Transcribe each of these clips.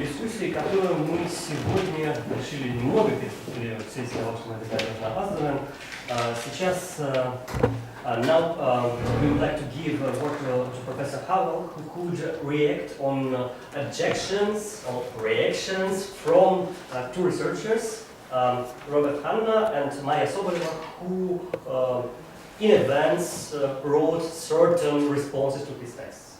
дискуссии, которую мы сегодня решили немного переструктурировать, в связи с того, что мы достаточно опаздываем. Сейчас, now we would like to give a word to Professor Howell, who could react on objections or reactions from two researchers, R.Hanna and M.Soboleva, who in advance wrote certain responses to his tests.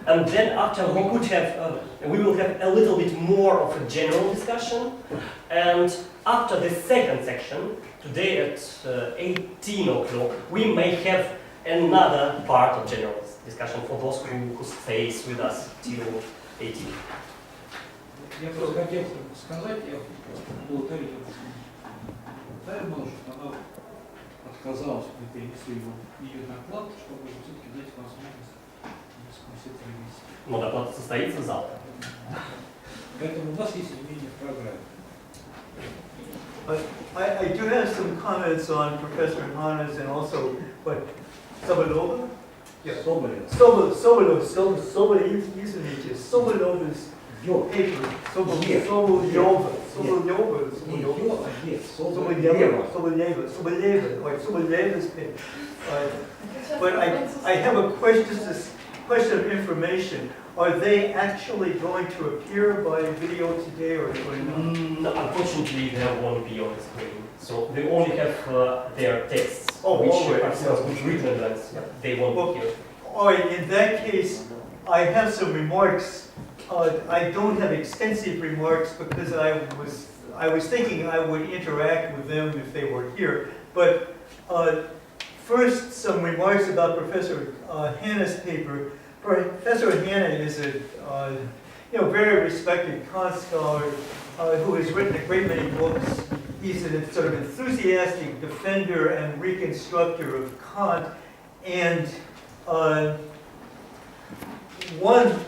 And then after we could have, we will have a little bit more of a general discussion. And after the second section, today at 18 o'clock, we may have another part of general discussion for those who stays with us till 18. Я просто хотел сказать, я благодарю Тайму, что она отказалась перенести ее доклад, чтобы все-таки дать возможность дискуссии провести. Но доклад состоится завтра. Поэтому у нас есть изменения в программе. I do have some comments on Professor Hanna's and also, what, Soboleva? Yeah. Soboleva's paper. Soboleva's paper. But I have a question of information. Are they actually going to appear by video today or not? No, unfortunately, they won't be on the screen. So they only have their texts, which written advance. They won't be here. All right, in that case, I have some remarks. I don't have extensive remarks because I was thinking I would interact with them if they were here. But first, some remarks about Professor Hanna's paper. Professor Hanna is a very respected Kant scholar who has written a great many books. He's a sort of enthusiastic defender and reconstructor of Kant. And one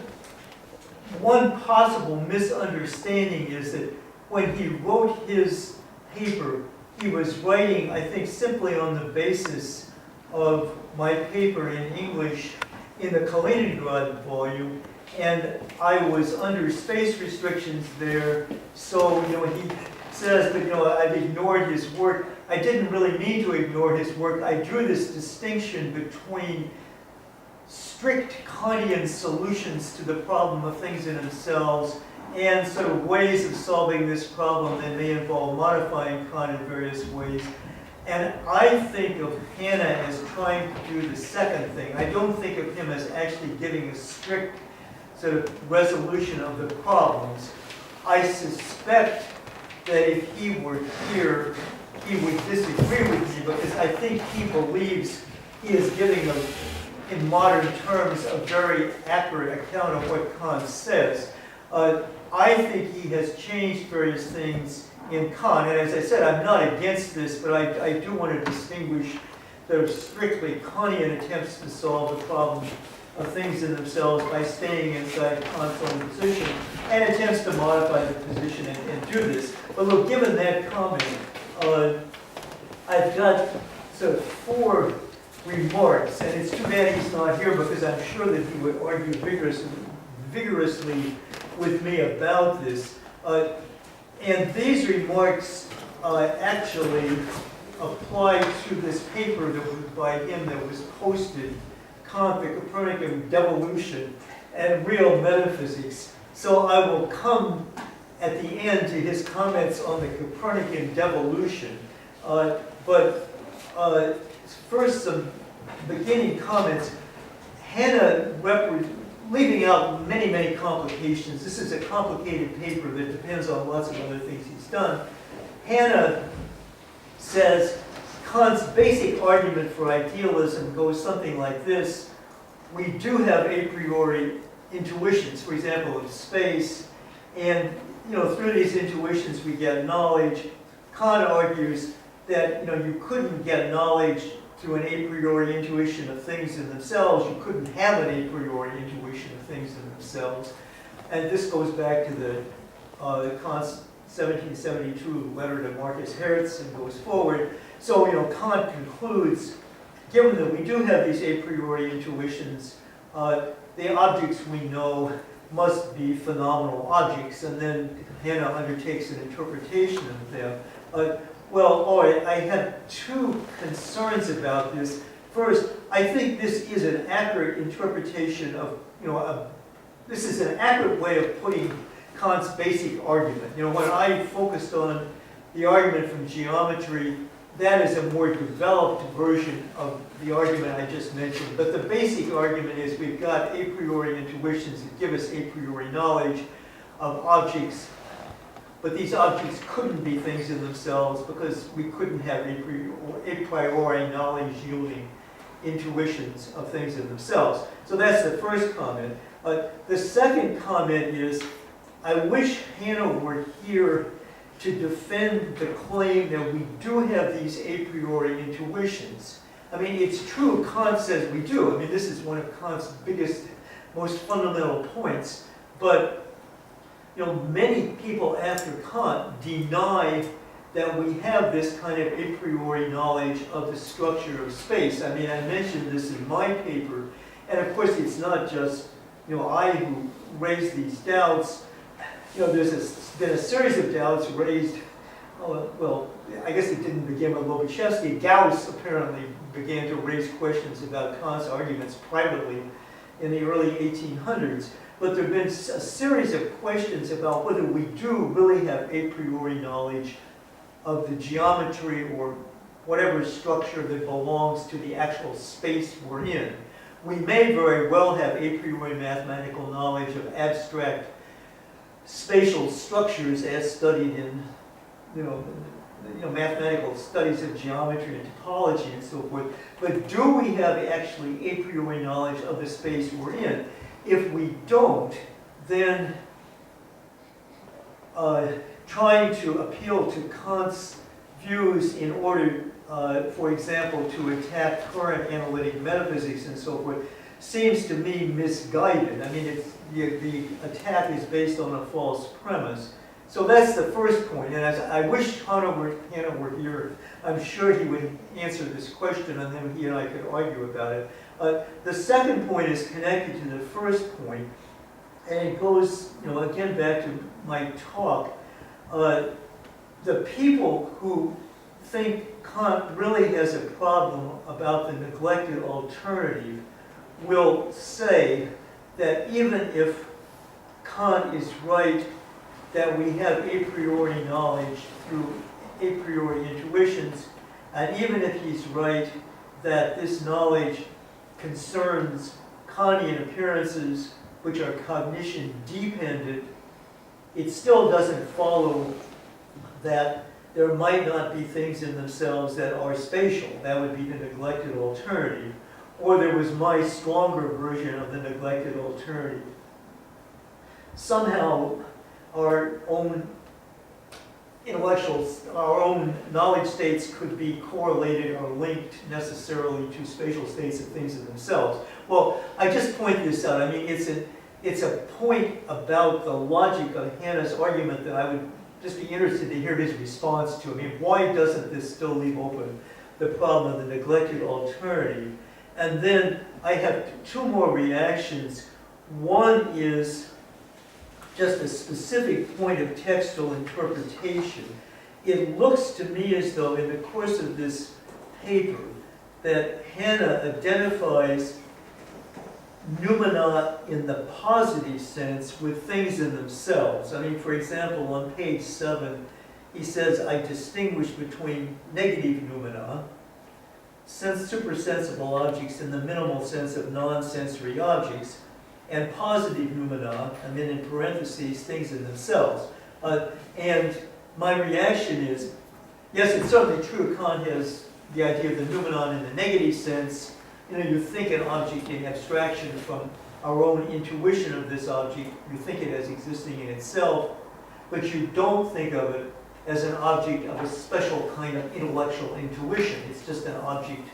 possible misunderstanding is that when he wrote his paper, he was writing, I think, simply on the basis of my paper in English in the Kaliningrad volume, and I was under space restrictions there, so he says that I've ignored his work. I didn't really mean to ignore his work. I drew this distinction between strict Kantian solutions to the problem of things in themselves and sort of ways of solving this problem that may involve modifying Kant in various ways. And I think of Hanna as trying to do the second thing. I don't think of him as actually giving a strict sort of resolution of the problems. I suspect that if he were here, he would disagree with me because I think he believes he is giving, in modern terms, a very accurate account of what Kant says. I think he has changed various things in Kant, and as I said, I'm not against this, but I do want to distinguish the strictly Kantian attempts to solve the problem of things in themselves by staying inside Kant's own position, and attempts to modify the position and do this. But look, given that comment, I've got sort of 4 remarks, and it's too bad he's not here because I'm sure that he would argue vigorously with me about this. And these remarks actually apply to this paper that was by him that was posted, Kant, the Copernican Devolution and Real Metaphysics. So I will come at the end to his comments on the Copernican Devolution. But first, some beginning comments. Hanna, leaving out many, many complications. This is a complicated paper that depends on lots of other things he's done. Hanna says Kant's basic argument for idealism goes something like this. We do have a priori intuitions, for example, of space, and through these intuitions we get knowledge. Kant argues that you couldn't get knowledge through an a priori intuition of things in themselves. You couldn't have an a priori intuition of things in themselves. And this goes back to the Kant's 1772 letter to Marcus Hertz and goes forward. So, Kant concludes, given that we do have these a priori intuitions, the objects we know must be phenomenal objects, and then Hanna undertakes an interpretation of them. Well, all right, I have two concerns about this. First, I think this is an accurate interpretation of, this is an accurate way of putting Kant's basic argument. When I focused on the argument from geometry, that is a more developed version of the argument I just mentioned. But the basic argument is we've got a priori intuitions that give us a priori knowledge of objects, but these objects couldn't be things in themselves because we couldn't have a priori knowledge yielding intuitions of things in themselves. So that's the first comment. The second comment is, I wish Hanna were here to defend the claim that we do have these a priori intuitions. I mean, it's true, Kant says we do. I mean, this is one of Kant's biggest, most fundamental points. But, many people after Kant deny that we have this kind of a priori knowledge of the structure of space. I mean, I mentioned this in my paper, and of course it's not just, I who raised these doubts. There's been a series of doubts raised, well, I guess it didn't begin with Lobachevsky. Gauss apparently began to raise questions about Kant's arguments privately in the early 1800s. But there have been a series of questions about whether we do really have a priori knowledge of the geometry or whatever structure that belongs to the actual space we're in. We may very well have a priori mathematical knowledge of abstract spatial structures as studied in, mathematical studies of geometry and topology and so forth. But do we have actually a priori knowledge of the space we're in? If we don't, then trying to appeal to Kant's views in order, for example, to attack current analytic metaphysics and so forth, seems to me misguided. I mean, the attack is based on a false premise. So that's the first point. And as I wish Hanna were here, I'm sure he would answer this question, and then he and I could argue about it. The second point is connected to the first point, and it goes, again back to my talk. The people who think Kant really has a problem about the neglected alternative will say that even if Kant is right that we have a priori knowledge through a priori intuitions, and even if he's right that this knowledge concerns Kantian appearances which are cognition dependent, it still doesn't follow that there might not be things in themselves that are spatial. That would be the neglected alternative. Or there was my stronger version of the neglected alternative. Somehow our own our own knowledge states could be correlated or linked necessarily to spatial states of things in themselves. Well, I just point this out. I mean, it's a point about the logic of Hanna's argument that I would just be interested to hear his response to. I mean, why doesn't this still leave open the problem of the neglected alternative? And then I have two more reactions. One is just a specific point of textual interpretation. It looks to me as though in the course of this paper that Hanna identifies noumena in the positive sense with things in themselves. I mean, for example, on page 7, he says, I distinguish between negative noumena, supersensible objects in the minimal sense of non-sensory objects, and positive noumena, and then in parentheses, things in themselves. And my reaction is, yes, it's certainly true, Kant has the idea of the noumenon in the negative sense. You think an object in abstraction from our own intuition of this object, you think it as existing in itself, but you don't think of it as an object of a special kind of intellectual intuition. It's just an object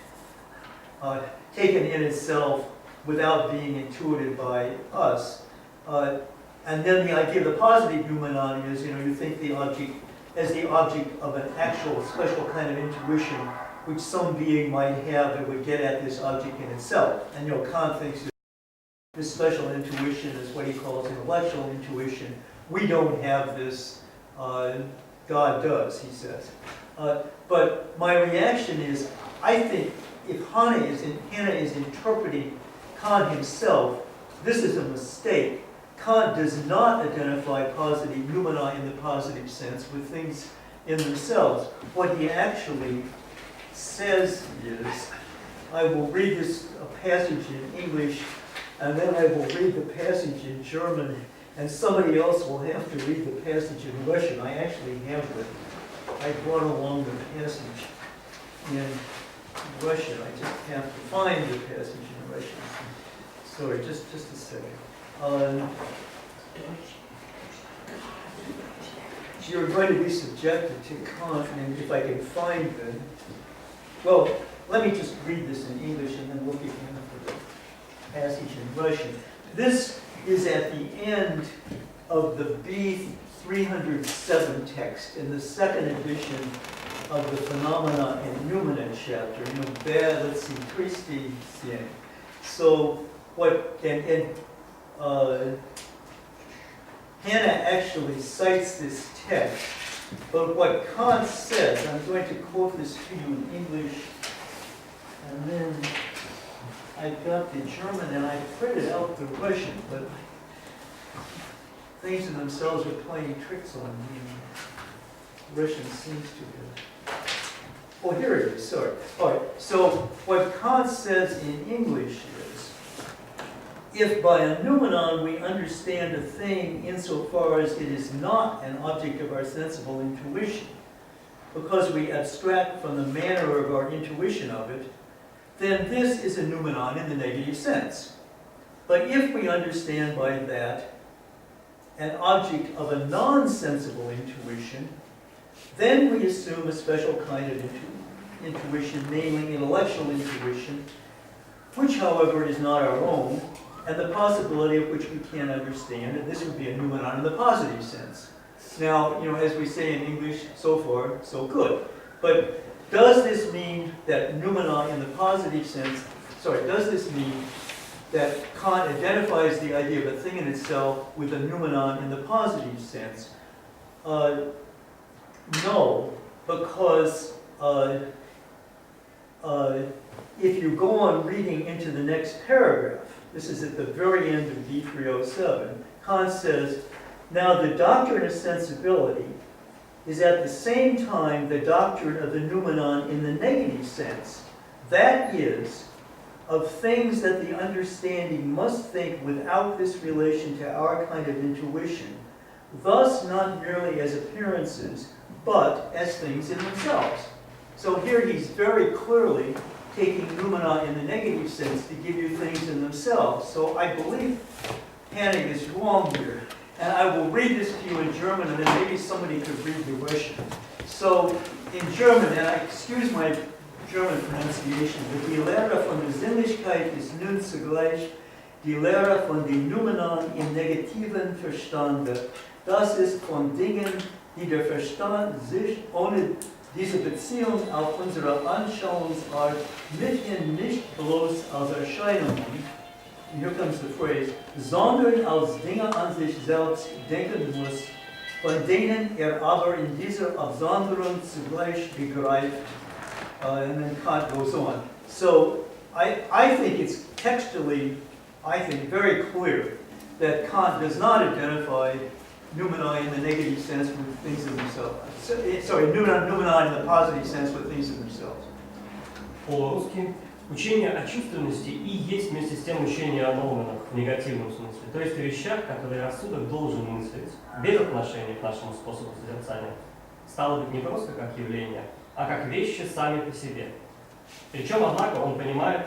taken in itself without being intuited by us. And then the idea of the positive noumenon is, you think the object as the object of an actual special kind of intuition which some being might have that would get at this object in itself. And Kant thinks This special intuition is what he calls intellectual intuition. We don't have this, God does, he says. But my reaction is, I think if Hannah is interpreting Kant himself, this is a mistake. Kant does not identify positive noumena in the positive sense with things in themselves. What he actually says is, I will read this passage in English, and then I will read the passage in German, and somebody else will have to read the passage in Russian. I actually have it. I brought along the passage in Russian. I just have to find the passage in Russian. Sorry, just a second. You're going to be subjected to Kant, and if I can find the... Well, let me just read this in English and then look again for the passage in Russian. This is at the end of the B307 text in the second edition of the Phenomena and Noumena chapter. Let's see, Christi. So what, Hannah actually cites this text, but what Kant says, I'm going to quote this to you in English, and then I've got the German and I printed out the Russian, but things in themselves are playing tricks on me. Russian seems to be. Oh, here it is, sorry. All right, so what Kant says in English is, if by a noumenon we understand a thing insofar as it is not an object of our sensible intuition, because we abstract from the manner of our intuition of it, then this is a noumenon in the negative sense. But if we understand by that an object of a non-sensible intuition, then we assume a special kind of intuition, namely intellectual intuition, which, however, is not our own, and the possibility of which we can't understand, and this would be a noumenon in the positive sense. Now, as we say in English, so far, so good. But does this mean that noumena in the positive sense, does this mean that Kant identifies the idea of a thing in itself with a noumenon in the positive sense? No, because if you go on reading into the next paragraph, this is at the very end of D307, Kant says, now the doctrine of sensibility is at the same time the doctrine of the noumenon in the negative sense. That is, of things that the understanding must think without this relation to our kind of intuition, thus not merely as appearances, but as things in themselves. So here he's very clearly taking noumena in the negative sense to give you things in themselves. So I believe Hannah is wrong here. And I will read this to you in German, and then maybe somebody could read the Russian. So in German, and I excuse my German pronunciation, but die Lehre von der Sinnlichkeit ist nun zugleich die Lehre von den Noumenon im negativen Verstande. Das ist von Dingen, die der Verstand sich ohne diese Beziehung auf unsere Anschauungsart mithin nicht bloß als Erscheinungen, here comes the phrase, sondern als Dinge an sich selbst denken muss, von denen aber in dieser Absonderung zugleich begreift. And then Kant goes on. So I think it's textually, very clear that Kant does not identify noumena in the negative sense with things in themselves. Noumena in the positive sense with things in themselves. По-русски учение о чувственности и есть вместе с тем учение о noumenах в негативном смысле. То есть о вещах, которые рассудок должен мыслить без отношения к нашему способу созерцания. Стало быть, не просто как явление, а как вещи сами по себе. Причем, однако, он понимает,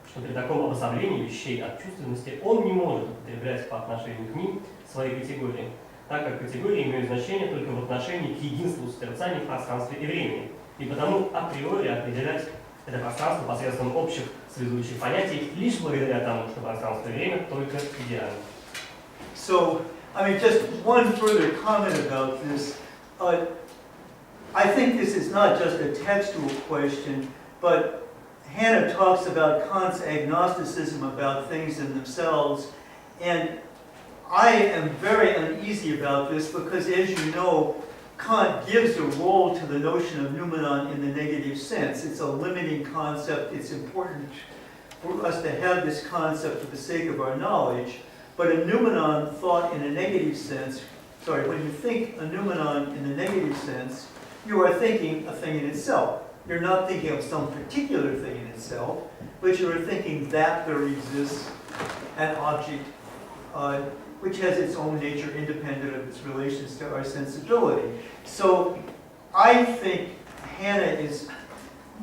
что при таком обособлении вещей от чувственности он не может употреблять по отношению к ним свои категории, так как категории имеют значение только в отношении к единству созерцания в пространстве и времени, и потому априори определять это пространство посредством общих связующих понятий лишь благодаря тому, что пространство и время только идеально. So, just one further comment about this. I think this is not just a textual question, but Hanna talks about Kant's agnosticism about things in themselves, and I am very uneasy about this because, as you know, Kant gives a role to the notion of noumenon in the negative sense. It's a limiting concept. It's important for us to have this concept for the sake of our knowledge. But a noumenon thought in a negative sense, when you think a noumenon in the negative sense, you are thinking a thing in itself. You're not thinking of some particular thing in itself, but you are thinking that there exists an object which has its own nature independent of its relations to our sensibility. So I think Hanna is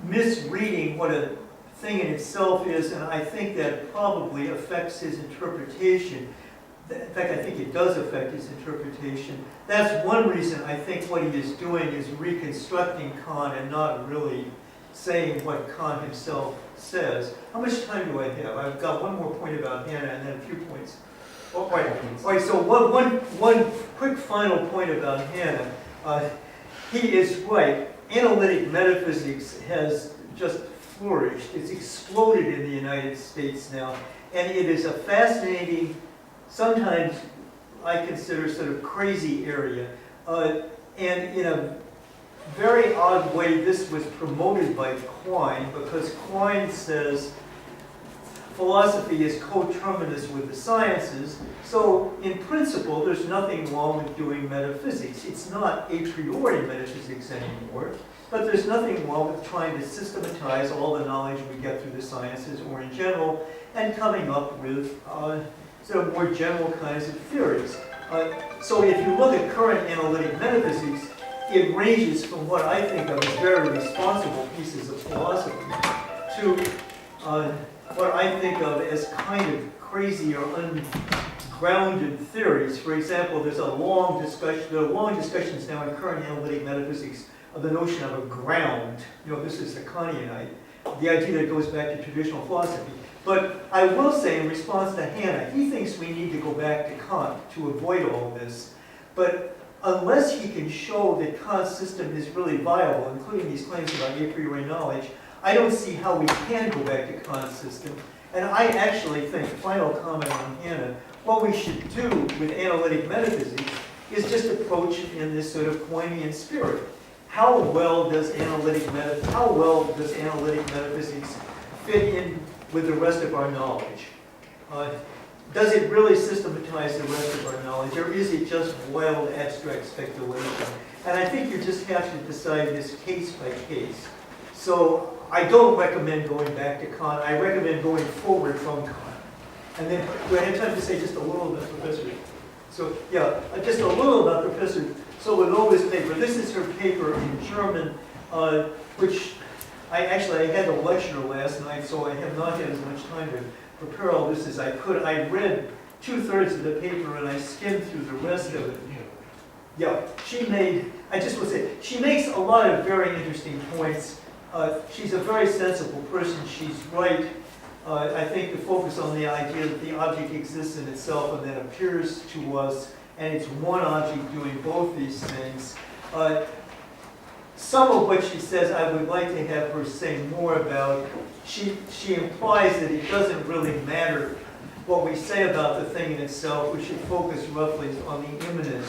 misreading what a thing in itself is, and I think that probably affects his interpretation. In fact, I think it does affect his interpretation. That's one reason I think what he is doing is reconstructing Kant and not really saying what Kant himself says. How much time do I have? I've got one more point about Hanna and then a few points. All right, so one quick final point about Hanna. He is right. Analytic metaphysics has just flourished. It's exploded in the United States now. And it is a fascinating, sometimes I consider sort of crazy area. And in a very odd way, this was promoted by Quine, because Quine says philosophy is coterminous with the sciences, so in principle there's nothing wrong with doing metaphysics. It's not a priori metaphysics anymore, but there's nothing wrong with trying to systematize all the knowledge we get through the sciences or in general, and coming up with sort of more general kinds of theories. So if you look at current analytic metaphysics, it ranges from what I think of as very responsible pieces of philosophy to what I think of as kind of crazy or ungrounded theories. For example, there are long discussions now in current analytic metaphysics of the notion of a ground. This is the Kantianite, the idea that goes back to traditional philosophy. But I will say, in response to Hanna, he thinks we need to go back to Kant to avoid all this. But unless he can show that Kant's system is really viable, including these claims about a priori knowledge, I don't see how we can go back to Kant's system. And I actually think, final comment on Hanna, what we should do with analytic metaphysics is just approach it in this sort of Quinian spirit. How well does analytic metaphysics fit in with the rest of our knowledge? Does it really systematize the rest of our knowledge, or is it just wild abstract speculation? And I think you just have to decide this case by case. So I don't recommend going back to Kant. I recommend going forward from Kant. And then, do I have time to say just a little about Professor? So yeah, just a little about Professor Soboleva's paper. This is her paper in German, which I had a lecture last night, so I have not had as much time to prepare all this as I could. I read 2/3 of the paper and I skimmed through the rest of it. Yeah, I just want to say, she makes a lot of very interesting points. She's a very sensible person. She's right, I think, to focus on the idea that the object exists in itself and then appears to us, and it's one object doing both these things. Some of what she says I would like to have her say more about. She implies that it doesn't really matter what we say about the thing in itself. We should focus roughly on the immanent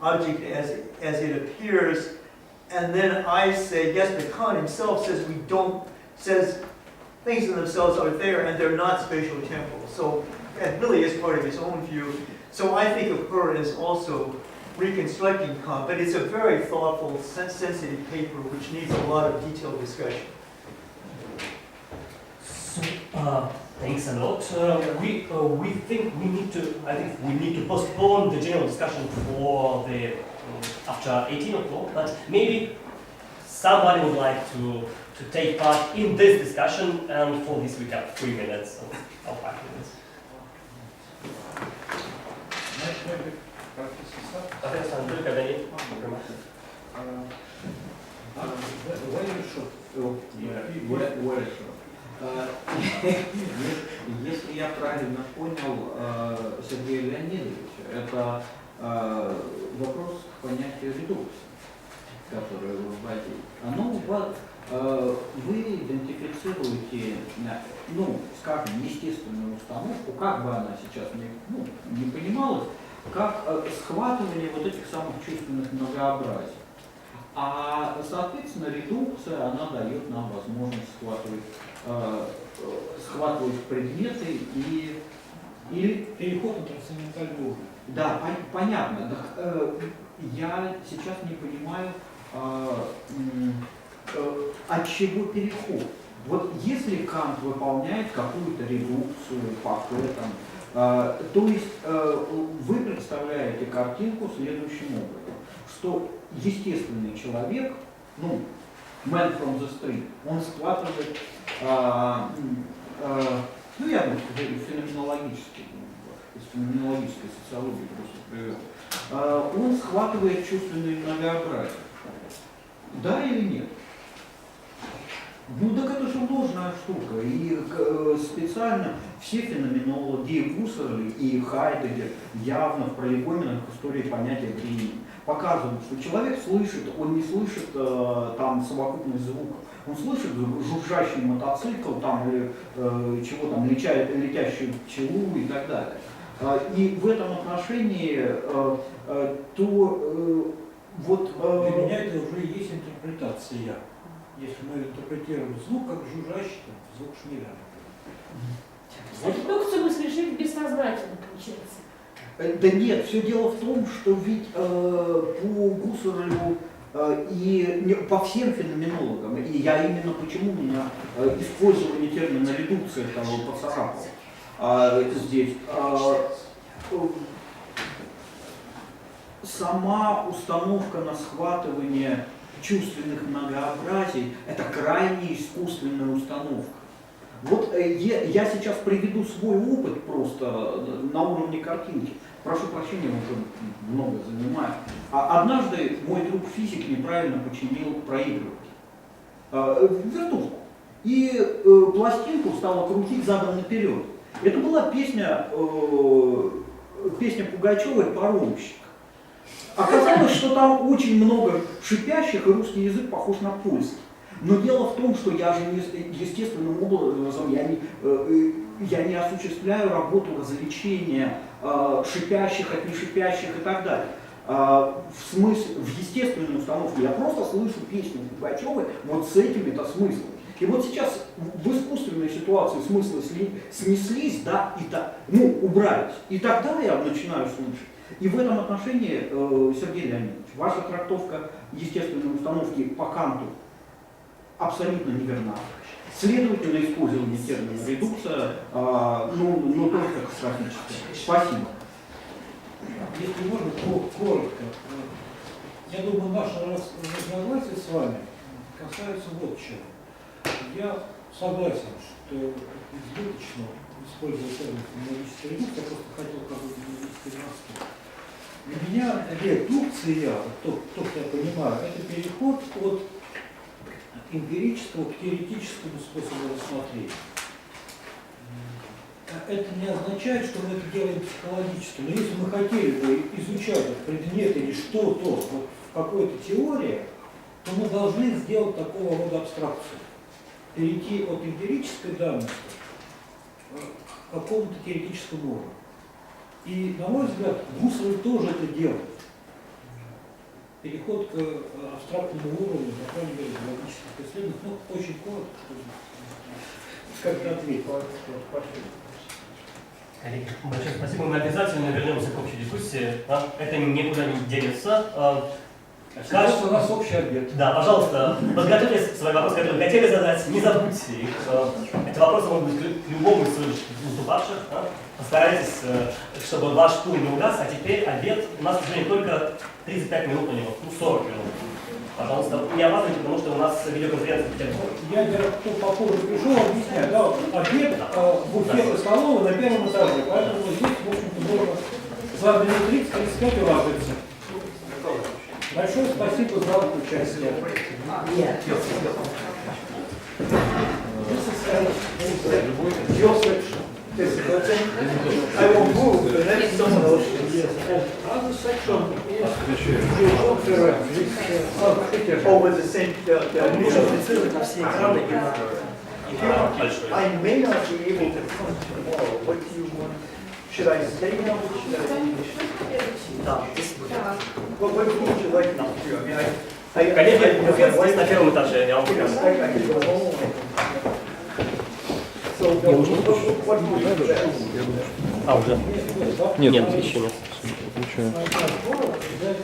object as it appears. And then I say, yes, but Kant himself says things in themselves are there and they're not spatial temporal. So that really is part of his own view. So I think of her as also reconstructing Kant, but it's a very thoughtful, sensitive paper which needs a lot of detailed discussion. So, thanks a lot. We think we need to postpone the general discussion for the after 18 o'clock, but maybe somebody would like to take part in this discussion, and for this we have 3 minutes or 5 minutes. Если я правильно понял Сергея Леонидовича, это вопрос к понятию редукции, которое вы вводили. Оно вы идентифицируете, ну, скажем, естественную установку, как бы она сейчас не понималась, как схватывание вот этих самых чувственных многообразий. А, соответственно, редукция, она дает нам возможность схватывать предметы или переход на трансцендентальный уровень. Да, понятно. Я сейчас не понимаю, от чего переход. Вот если Кант выполняет какую-то редукцию по этому, то есть вы представляете картинку следующим образом, что естественный человек, ну, man from the street, он складывает, ну, я бы сказал, феноменологически, из феноменологической социологии просто привел, он схватывает чувственные многообразия. Да или нет? Ну так это же ложная штука. И специально все феноменологи, и Гуссерль, и Хайдеггер явно в пролегоменах истории понятия времени показывают, что человек слышит, он не слышит там совокупность звуков. Он слышит жужжащий мотоцикл там, или чего там, летящую пчелу и так далее. И в этом отношении вот... Для меня это уже и есть интерпретация. Если мы интерпретируем звук как жужжащий, то звук шмеля. Редукцию мысли решить бессознательно получается. Да нет, все дело в том, что ведь по Гуссерлю и по всем феноменологам, и я именно почему на использование термина редукция того поцарапал здесь, сама установка на схватывание чувственных многообразий – это крайне искусственная установка. Вот я сейчас приведу свой опыт просто на уровне картинки. Прошу прощения, уже много занимаю. Однажды мой друг физик неправильно починил проигрыватель, вертушку, и пластинку стало крутить задом наперед. Это была песня Пугачевой «Паромщик». Оказалось, что там очень много шипящих, и русский язык похож на польский. Но дело в том, что я же естественным образом я не осуществляю работу различения шипящих от нешипящих и так далее. В естественной установке я просто слышу песню Пугачевой вот с этими-то смыслами. И вот сейчас в искусственной ситуации смыслы снеслись, да, убрались. И тогда я начинаю слышать. И в этом отношении, Сергей Леонидович, ваша трактовка естественной установки по Канту абсолютно неверна. Следовательно, использование термина редукция, тоже катастрофическое. Спасибо. Если можно, коротко. Я думаю, наше разногласие с вами касается вот чего. Я согласен, что избыточно использовать термин феноменологическая редукция, я просто хотел как-то ввести носки. Для меня редукция, то, что я понимаю, это переход от эмпирического к теоретическому способу рассмотрения. Это не означает, что мы это делаем психологически, но если мы хотели бы изучать этот предмет или что-то вот в какой-то теории, то мы должны сделать такого рода абстракцию. Перейти от эмпирической данности к какому-то теоретическому уровню. И, на мой взгляд, Гуссерль тоже это делает. Переход к абстрактному уровню, по крайней мере, в логических исследованиях, очень коротко, как-то ответить. Коллеги, большое спасибо. Мы обязательно вернемся к общей дискуссии. Это никуда не денется. Кажется, у нас общий обед. Да, пожалуйста, подготовьте свои вопросы, которые вы хотели задать, не забудьте их. Эти вопросы могут быть к любому из выступавших. Постарайтесь, чтобы ваш пул не угас. А теперь обед. У нас, к сожалению, только 35 минут у него, 40 минут. Пожалуйста, не опаздывайте, потому что у нас видеоконференция в Петербурге. Я попозже пришел, объясняю. Да, обед, буфет и столовая на первом этаже, поэтому здесь, в общем-то, можно за минут 30-35 уложиться. Большое спасибо за участие. I will move, but then someone else. another section over the same, Можно проецировать на все экраны и на большой. I may not be able to come tomorrow. What do you want? Should I stay now? Should I finish? Да, здесь будет. What would you like now to do? I mean, Коллеги, буфет здесь на первом этаже, я вам покажу. I could go home. So, what would you suggest? А, уже? Нет, еще нет. Взять